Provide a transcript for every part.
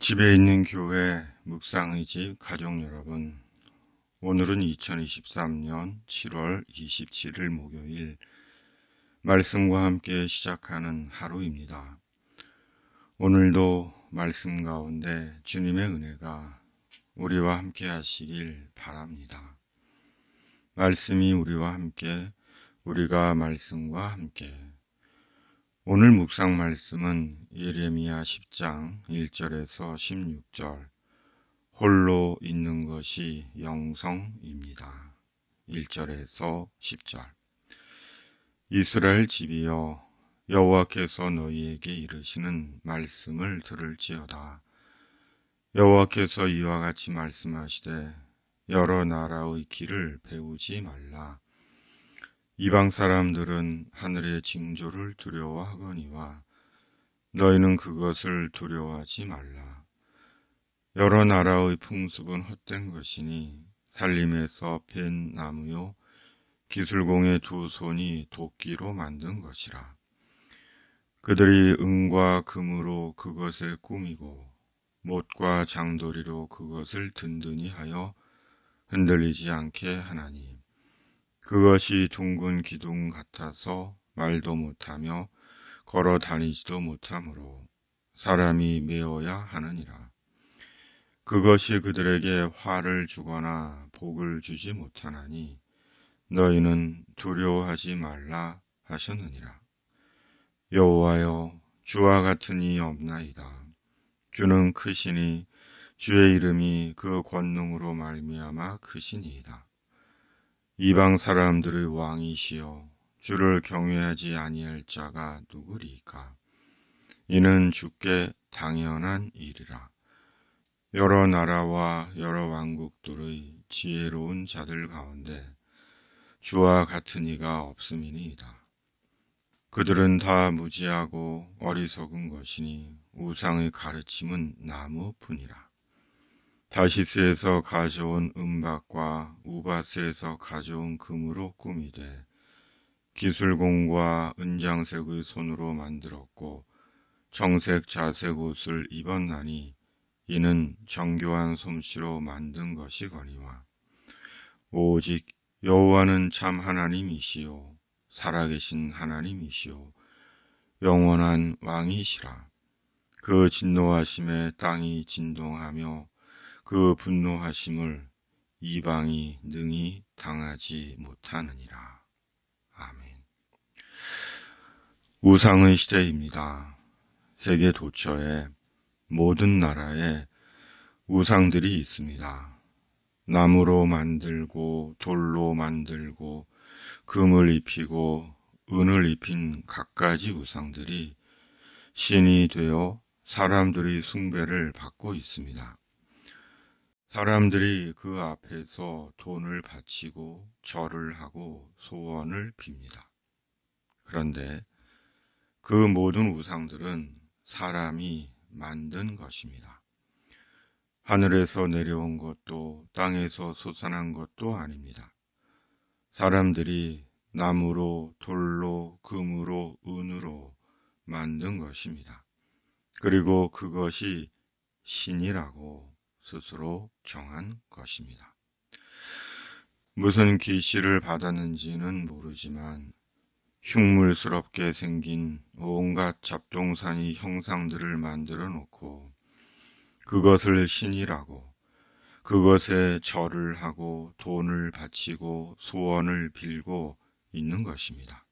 집에 있는 교회 묵상의 집 가족 여러분, 오늘은 2023년 7월 27일 목요일 말씀과 함께 시작하는 하루입니다. 오늘도 말씀 가운데 주님의 은혜가 우리와 함께 하시길 바랍니다. 말씀이 우리와 함께, 우리가 말씀과 함께. 오늘 묵상 말씀은 예레미야 10장 1절에서 16절, 홀로 있는 것이 영성입니다. 1절에서 10절. 이스라엘 집이여, 여호와께서 너희에게 이르시는 말씀을 들을지어다. 여호와께서 이와 같이 말씀하시되, 여러 나라의 길을 배우지 말라. 이방 사람들은 하늘의 징조를 두려워하거니와 너희는 그것을 두려워하지 말라. 여러 나라의 풍습은 헛된 것이니 살림에서 벤 나무요 기술공의 두 손이 도끼로 만든 것이라. 그들이 은과 금으로 그것을 꾸미고 못과 장도리로 그것을 든든히 하여 흔들리지 않게 하나니 그것이 둥근 기둥 같아서 말도 못하며 걸어 다니지도 못하므로 사람이 메어야 하느니라. 그것이 그들에게 화를 주거나 복을 주지 못하나니 너희는 두려워하지 말라 하셨느니라. 여호와여, 주와 같은 이 없나이다. 주는 크시니 주의 이름이 그 권능으로 말미암아 크시니이다. 이방 사람들의 왕이시여, 주를 경외하지 아니할 자가 누구리이까? 이는 주께 당연한 일이라. 여러 나라와 여러 왕국들의 지혜로운 자들 가운데 주와 같은 이가 없음이니이다. 그들은 다 무지하고 어리석은 것이니 우상의 가르침은 나무뿐이라. 다시스에서 가져온 은박과 우바스에서 가져온 금으로 꾸미되 기술공과 은장색의 손으로 만들었고 정색 자색 옷을 입었나니 이는 정교한 솜씨로 만든 것이거니와 오직 여호와는 참 하나님이시요 살아계신 하나님이시요 영원한 왕이시라. 그 진노하심에 땅이 진동하며 그 분노하심을 이방이 능히 당하지 못하느니라. 아멘. 우상의 시대입니다. 세계 도처에 모든 나라에 우상들이 있습니다. 나무로 만들고 돌로 만들고 금을 입히고 은을 입힌 갖가지 우상들이 신이 되어 사람들의 숭배를 받고 있습니다. 사람들이 그 앞에서 돈을 바치고 절을 하고 소원을 빕니다. 그런데 그 모든 우상들은 사람이 만든 것입니다. 하늘에서 내려온 것도 땅에서 솟아난 것도 아닙니다. 사람들이 나무로 돌로 금으로 은으로 만든 것입니다. 그리고 그것이 신이라고 스스로 정한 것입니다. 무슨 계시를 받았는지는 모르지만 흉물스럽게 생긴 온갖 잡동사니 형상들을 만들어 놓고 그것을 신이라고 그것에 절을 하고 돈을 바치고 소원을 빌고 있는 것입니다.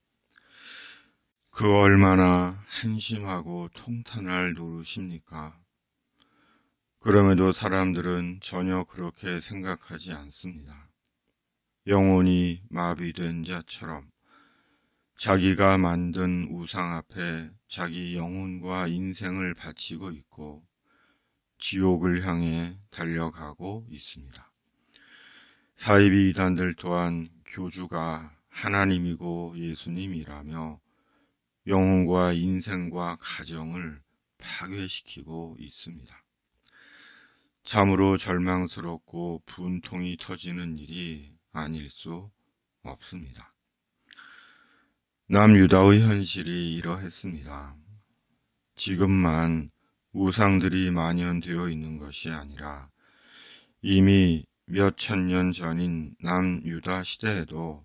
그 얼마나 한심하고 통탄할 노릇입니까? 그럼에도 사람들은 전혀 그렇게 생각하지 않습니다. 영혼이 마비된 자처럼 자기가 만든 우상 앞에 자기 영혼과 인생을 바치고 있고 지옥을 향해 달려가고 있습니다. 사이비 이단들 또한 교주가 하나님이고 예수님이라며 영혼과 인생과 가정을 파괴시키고 있습니다. 참으로 절망스럽고 분통이 터지는 일이 아닐 수 없습니다. 남유다의 현실이 이러했습니다. 지금만 우상들이 만연되어 있는 것이 아니라 이미 몇 천 년 전인 남유다 시대에도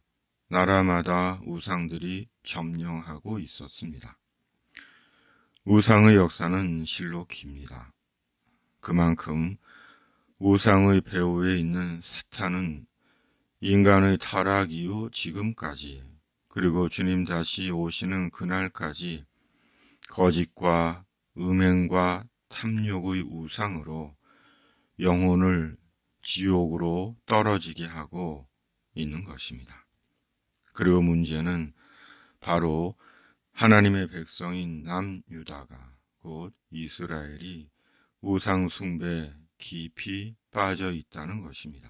나라마다 우상들이 점령하고 있었습니다. 우상의 역사는 실로 깁니다. 그만큼 우상의 배후에 있는 사탄은 인간의 타락 이후 지금까지, 그리고 주님 다시 오시는 그날까지 거짓과 음행과 탐욕의 우상으로 영혼을 지옥으로 떨어지게 하고 있는 것입니다. 그리고 문제는 바로 하나님의 백성인 남유다가, 곧 이스라엘이 우상 숭배에 깊이 빠져 있다는 것입니다.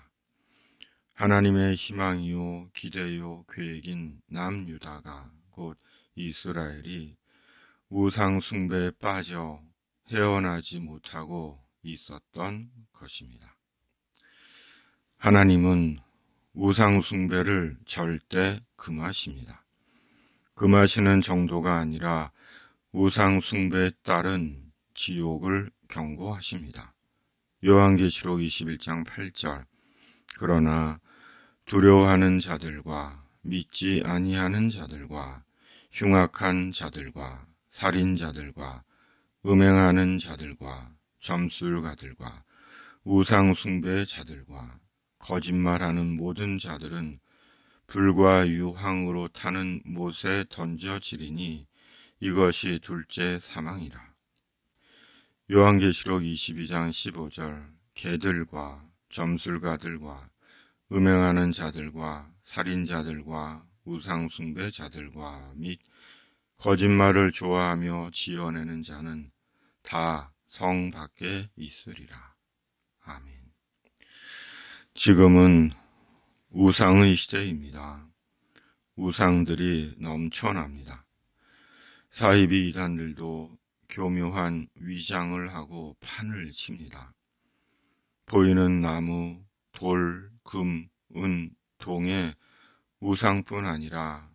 하나님의 희망이요 기대요 계획인 남유다가, 곧 이스라엘이 우상 숭배에 빠져 헤어나지 못하고 있었던 것입니다. 하나님은 우상 숭배를 절대 금하십니다. 금하시는 정도가 아니라 우상 숭배에 따른 지옥을 경고하십니다. 요한계시록 21장 8절. 그러나 두려워하는 자들과 믿지 아니하는 자들과 흉악한 자들과 살인자들과 음행하는 자들과 점술가들과 우상 숭배의 자들과 거짓말하는 모든 자들은 불과 유황으로 타는 못에 던져지리니 이것이 둘째 사망이라. 요한계시록 22장 15절. 개들과 점술가들과 음행하는 자들과 살인자들과 우상 숭배자들과 및 거짓말을 좋아하며 지어내는 자는 다 성 밖에 있으리라. 아멘. 지금은 우상의 시대입니다. 우상들이 넘쳐납니다. 사이비 이단들도 교묘한 위장을 하고 판을 칩니다. 보이는 나무, 돌, 금, 은, 동의 우상뿐 아니라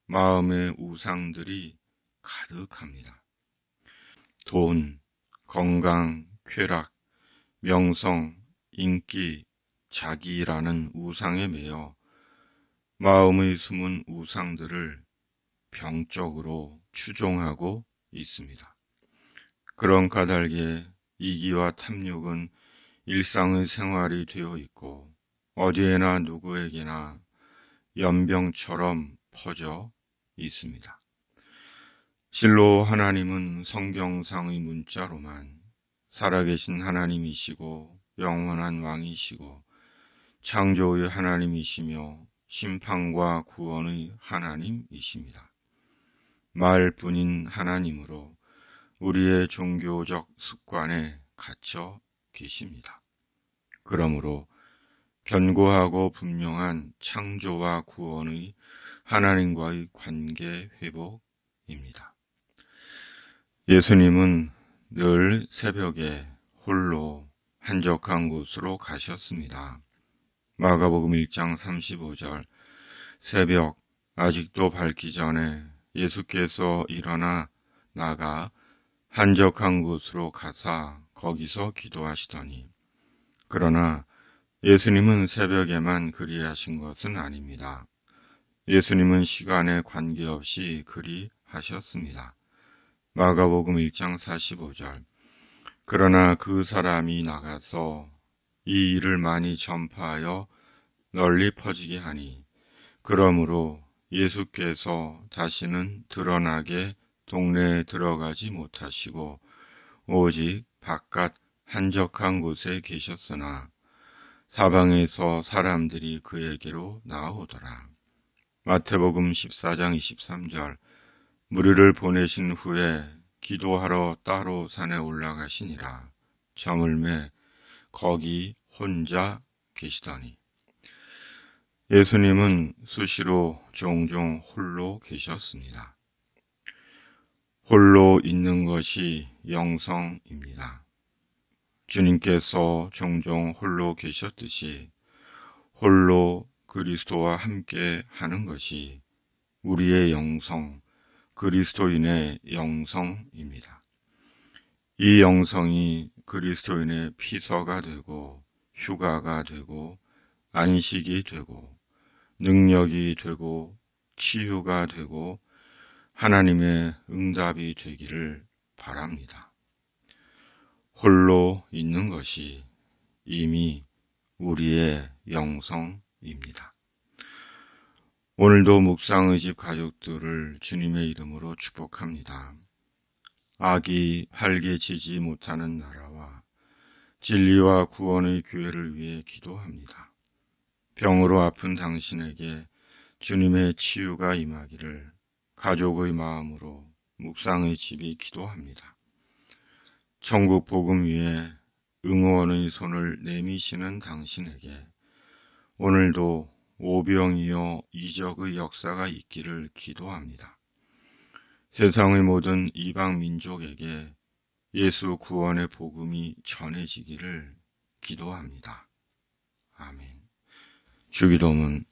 마음의 우상들이 가득합니다. 돈, 건강, 쾌락, 명성, 인기, 자기라는 우상에 매여 마음의 숨은 우상들을 병적으로 추종하고 있습니다. 그런 까닭에 이기와 탐욕은 일상의 생활이 되어 있고 어디에나 누구에게나 연병처럼 퍼져 있습니다. 실로 하나님은 성경상의 문자로만 살아계신 하나님이시고 영원한 왕이시고 창조의 하나님이시며 심판과 구원의 하나님이십니다. 말뿐인 하나님으로 우리의 종교적 습관에 갇혀 계십니다. 그러므로 견고하고 분명한 창조와 구원의 하나님과의 관계 회복입니다. 예수님은 늘 새벽에 홀로 한적한 곳으로 가셨습니다. 마가복음 1장 35절. 새벽 아직도 밝기 전에 예수께서 일어나 나가 한적한 곳으로 가사 거기서 기도하시더니, 그러나 예수님은 새벽에만 그리하신 것은 아닙니다. 예수님은 시간에 관계없이 그리하셨습니다. 마가복음 1장 45절. 그러나 그 사람이 나가서 이 일을 많이 전파하여 널리 퍼지게 하니, 그러므로 예수께서 다시는 드러나게 동네에 들어가지 못하시고 오직 바깥 한적한 곳에 계셨으나 사방에서 사람들이 그에게로 나아오더라. 마태복음 14장 23절. 무리를 보내신 후에 기도하러 따로 산에 올라가시니라. 저물매 거기 혼자 계시더니. 예수님은 수시로 종종 홀로 계셨습니다. 홀로 있는 것이 영성입니다. 주님께서 종종 홀로 계셨듯이 홀로 그리스도와 함께 하는 것이 우리의 영성, 그리스도인의 영성입니다. 이 영성이 그리스도인의 피서가 되고 휴가가 되고 안식이 되고 능력이 되고 치유가 되고 하나님의 응답이 되기를 바랍니다. 홀로 있는 것이 이미 우리의 영성입니다. 오늘도 묵상의 집 가족들을 주님의 이름으로 축복합니다. 악이 활개치지 못하는 나라와 진리와 구원의 교회를 위해 기도합니다. 병으로 아픈 당신에게 주님의 치유가 임하기를 가족의 마음으로 묵상의 집이 기도합니다. 천국 복음 위에 응원의 손을 내미시는 당신에게 오늘도 오병이어 이적의 역사가 있기를 기도합니다. 세상의 모든 이방 민족에게 예수 구원의 복음이 전해지기를 기도합니다. 아멘. 주기도문.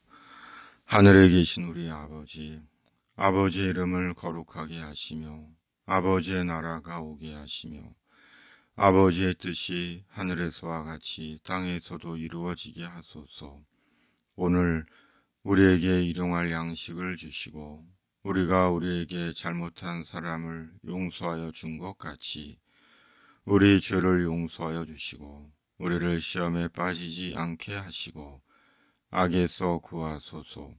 하늘에 계신 우리 아버지, 아버지의 이름을 거룩하게 하시며 아버지의 나라가 오게 하시며 아버지의 뜻이 하늘에서와 같이 땅에서도 이루어지게 하소서. 오늘 우리에게 일용할 양식을 주시고 우리가 우리에게 잘못한 사람을 용서하여 준 것 같이 우리 죄를 용서하여 주시고 우리를 시험에 빠지지 않게 하시고 악에서 구하소서.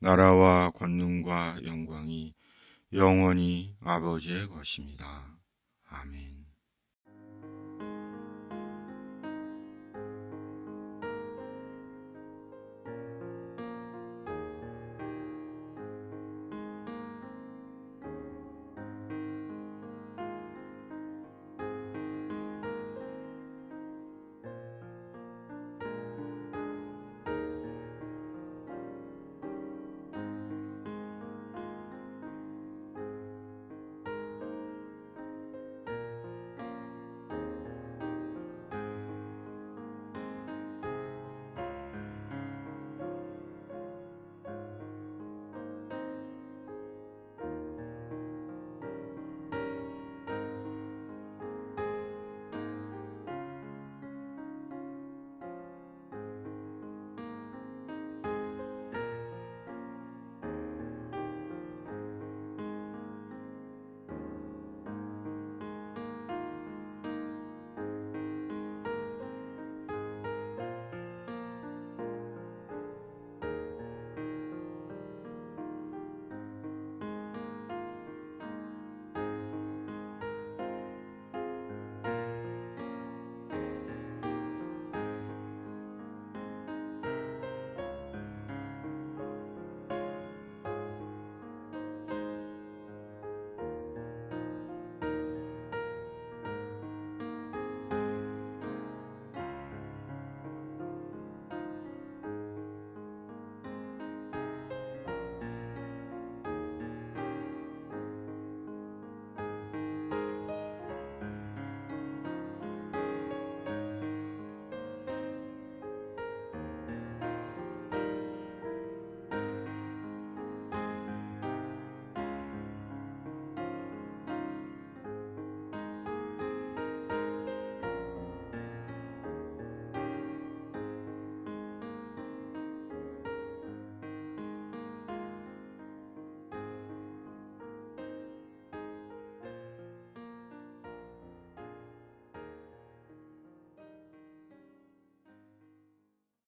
나라와 권능과 영광이 영원히 아버지의 것입니다. 아멘.